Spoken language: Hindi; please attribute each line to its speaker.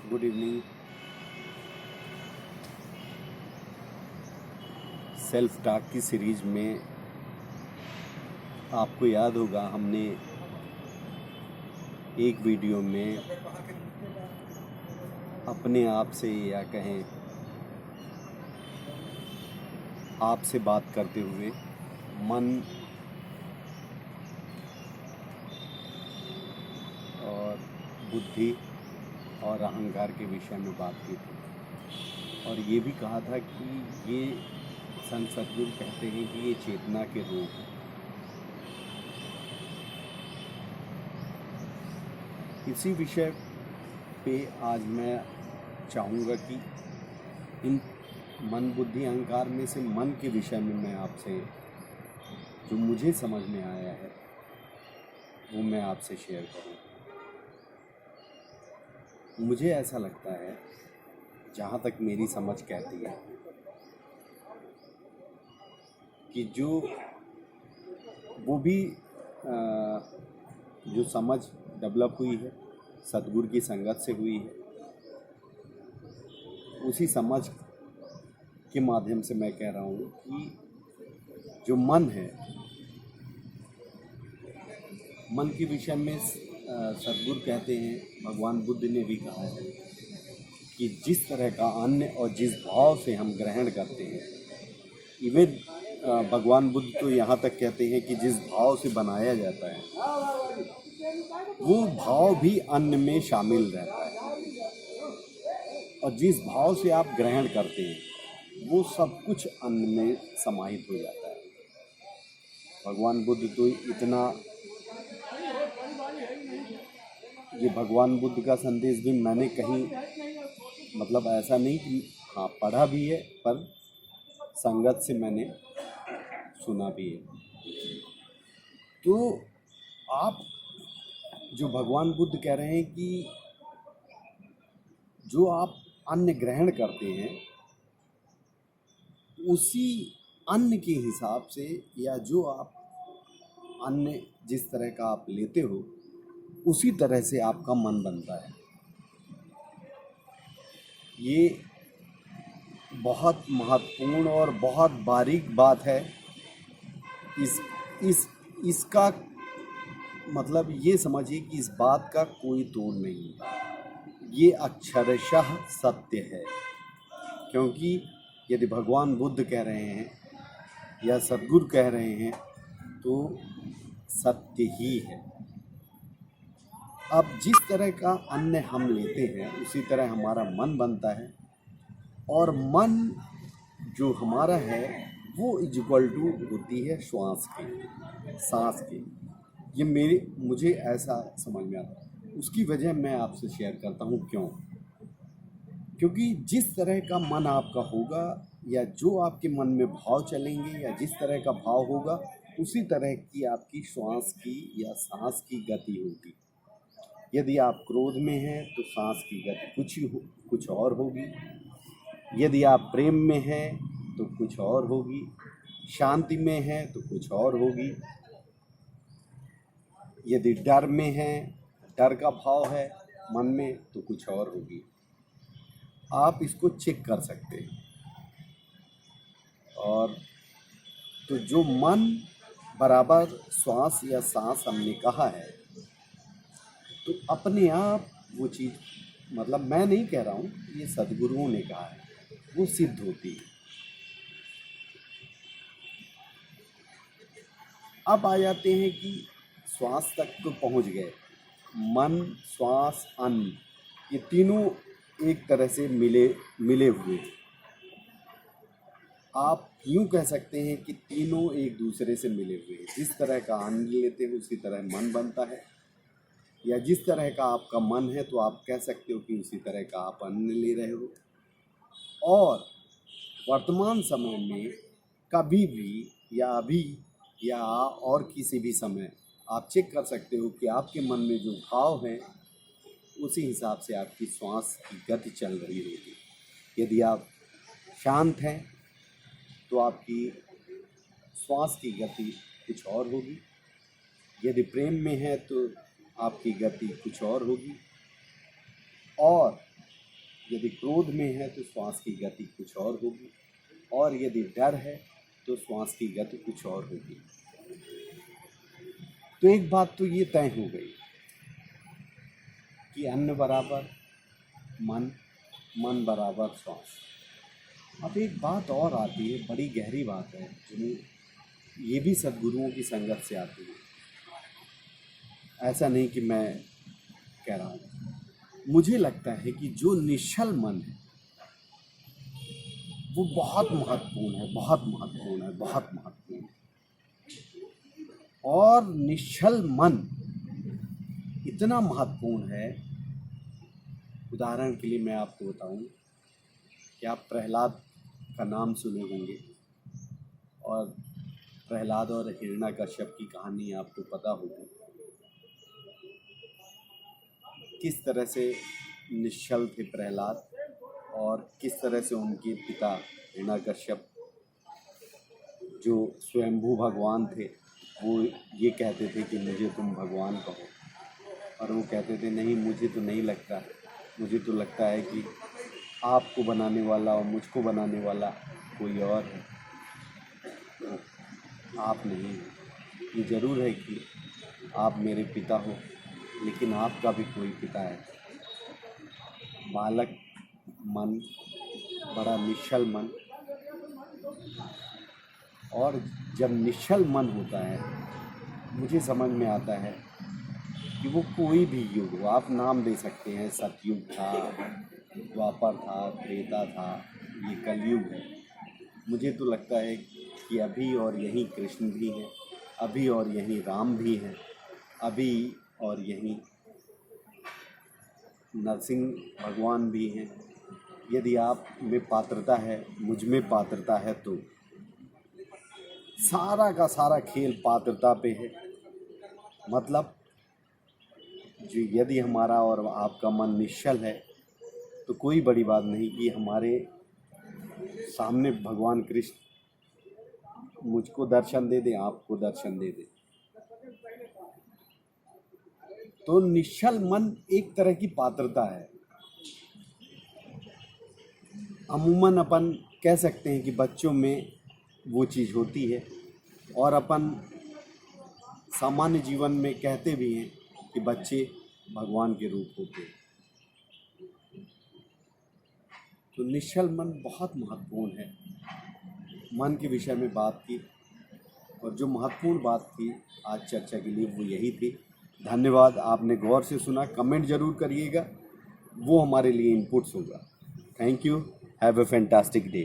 Speaker 1: Good evening. सेल्फ टॉक की सीरीज में आपको याद होगा हमने एक वीडियो में अपने आप से या कहें आपसे बात करते हुए मन और बुद्धि और अहंकार के विषय में बात की थी और ये भी कहा था कि ये संत सद्गुरु कहते हैं कि ये चेतना के रोग हैं। इसी विषय पे आज मैं चाहूँगा कि इन मन बुद्धि अहंकार में से मन के विषय में मैं आपसे जो मुझे समझ में आया है वो मैं आपसे शेयर करूँ। मुझे ऐसा लगता है, जहाँ तक मेरी समझ कहती है, कि जो वो भी जो समझ डेवलप हुई है सद्गुरु की संगत से हुई है, उसी समझ के माध्यम से मैं कह रहा हूँ कि जो मन है, मन के विषय में सद्गुरु कहते हैं, भगवान बुद्ध ने भी कहा है कि जिस तरह का अन्न और जिस भाव से हम ग्रहण करते हैं, इवन भगवान बुद्ध तो यहाँ तक कहते हैं कि जिस भाव से बनाया जाता है वो भाव भी अन्न में शामिल रहता है, और जिस भाव से आप ग्रहण करते हैं वो सब कुछ अन्न में समाहित हो जाता है। भगवान बुद्ध तो इतना, ये भगवान बुद्ध का संदेश भी मैंने कहीं, मतलब ऐसा नहीं कि हाँ पढ़ा भी है, पर संगत से मैंने सुना भी है। तो आप जो भगवान बुद्ध कह रहे हैं कि जो आप अन्न ग्रहण करते हैं उसी अन्न के हिसाब से, या जो आप अन्न जिस तरह का आप लेते हो उसी तरह से आपका मन बनता है। ये बहुत महत्वपूर्ण और बहुत बारीक बात है। इसका मतलब ये समझिए कि इस बात का कोई तोड़ नहीं है, ये अक्षरशः सत्य है। क्योंकि यदि भगवान बुद्ध कह रहे हैं या सद्गुरु कह रहे हैं तो सत्य ही है। अब जिस तरह का अन्न हम लेते हैं उसी तरह हमारा मन बनता है, और मन जो हमारा है वो इक्वल टू होती है श्वास की, सांस की। ये मुझे ऐसा समझ में आता है। उसकी वजह मैं आपसे शेयर करता हूँ। क्योंकि जिस तरह का मन आपका होगा, या जो आपके मन में भाव चलेंगे, या जिस तरह का भाव होगा उसी तरह की आपकी श्वास की या सांस की गति होगी। यदि आप क्रोध में हैं तो सांस की गति कुछ और होगी, यदि आप प्रेम में हैं तो कुछ और होगी, शांति में हैं तो कुछ और होगी, यदि डर में है, डर का भाव है मन में तो कुछ और होगी। आप इसको चेक कर सकते हैं। और तो जो मन बराबर श्वास या सांस हमने कहा है, तो अपने आप वो चीज़, मतलब मैं नहीं कह रहा हूँ, ये सद्गुरुओं ने कहा है, वो सिद्ध होती है। अब आ जाते हैं कि श्वास तक तो पहुँच गए। मन, श्वास, अन्न, ये तीनों एक तरह से मिले हुए। आप यूँ कह सकते हैं कि तीनों एक दूसरे से मिले हुए हैं। जिस तरह का अन्न लेते हैं उसी तरह मन बनता है, या जिस तरह का आपका मन है तो आप कह सकते हो कि उसी तरह का आप अन्न ले रहे हो। और वर्तमान समय में कभी भी या अभी या और किसी भी समय आप चेक कर सकते हो कि आपके मन में जो भाव है उसी हिसाब से आपकी श्वास की गति चल रही होगी। यदि आप शांत हैं तो आपकी श्वास की गति कुछ और होगी, यदि प्रेम में है तो आपकी गति कुछ और होगी, और यदि क्रोध में है तो श्वास की गति कुछ और होगी, और यदि डर है तो श्वास की गति कुछ और होगी। तो एक बात तो ये तय हो गई कि अन्न बराबर मन, मन बराबर श्वास। अब एक बात और आती है, बड़ी गहरी बात है, जो ये भी सद्गुरुओं की संगत से आती है। ऐसा नहीं कि मैं कह रहा हूँ, मुझे लगता है कि जो निश्चल मन है वो बहुत महत्वपूर्ण है, बहुत महत्वपूर्ण है, बहुत महत्वपूर्ण है। और निश्चल मन इतना महत्वपूर्ण है, उदाहरण के लिए मैं आपको बताऊं कि आप प्रहलाद का नाम सुने होंगे, और प्रहलाद और हिरण्याकश्यप की कहानी आपको पता होगी। किस तरह से निश्चल थे प्रहलाद, और किस तरह से उनके पिता हिरण्याकश्यप, जो स्वयंभू भगवान थे, वो ये कहते थे कि मुझे तुम भगवान कहो, और वो कहते थे नहीं, मुझे तो नहीं लगता, मुझे तो लगता है कि आपको बनाने वाला और मुझको बनाने वाला कोई और है, तो आप नहीं हो। ये ज़रूर है कि आप मेरे पिता हो, लेकिन आपका भी कोई पिता है। बालक मन, बड़ा निश्चल मन, और जब निश्चल मन होता है, मुझे समझ में आता है कि वो कोई भी युग हो, आप नाम दे सकते हैं, सतयुग था, द्वापर था, त्रेता था, ये कलयुग है। मुझे तो लगता है कि अभी और यहीं कृष्ण भी हैं, अभी और यहीं राम भी हैं, अभी और यहीं नरसिंह भगवान भी हैं। यदि आप में पात्रता है, मुझ में पात्रता है, तो सारा का सारा खेल पात्रता पे है। मतलब जो यदि हमारा और आपका मन निश्चल है, तो कोई बड़ी बात नहीं कि हमारे सामने भगवान कृष्ण मुझको दर्शन दे दें, आपको दर्शन दे दें। तो निश्चल मन एक तरह की पात्रता है। अमूमन अपन कह सकते हैं कि बच्चों में वो चीज़ होती है, और अपन सामान्य जीवन में कहते भी हैं कि बच्चे भगवान के रूप होते हैं। तो निश्चल मन बहुत महत्वपूर्ण है। मन के विषय में बात की, और जो महत्वपूर्ण बात थी आज चर्चा के लिए वो यही थी। धन्यवाद, आपने गौर से सुना। कमेंट ज़रूर करिएगा, वो हमारे लिए इनपुट्स होगा। Thank you, have a fantastic day.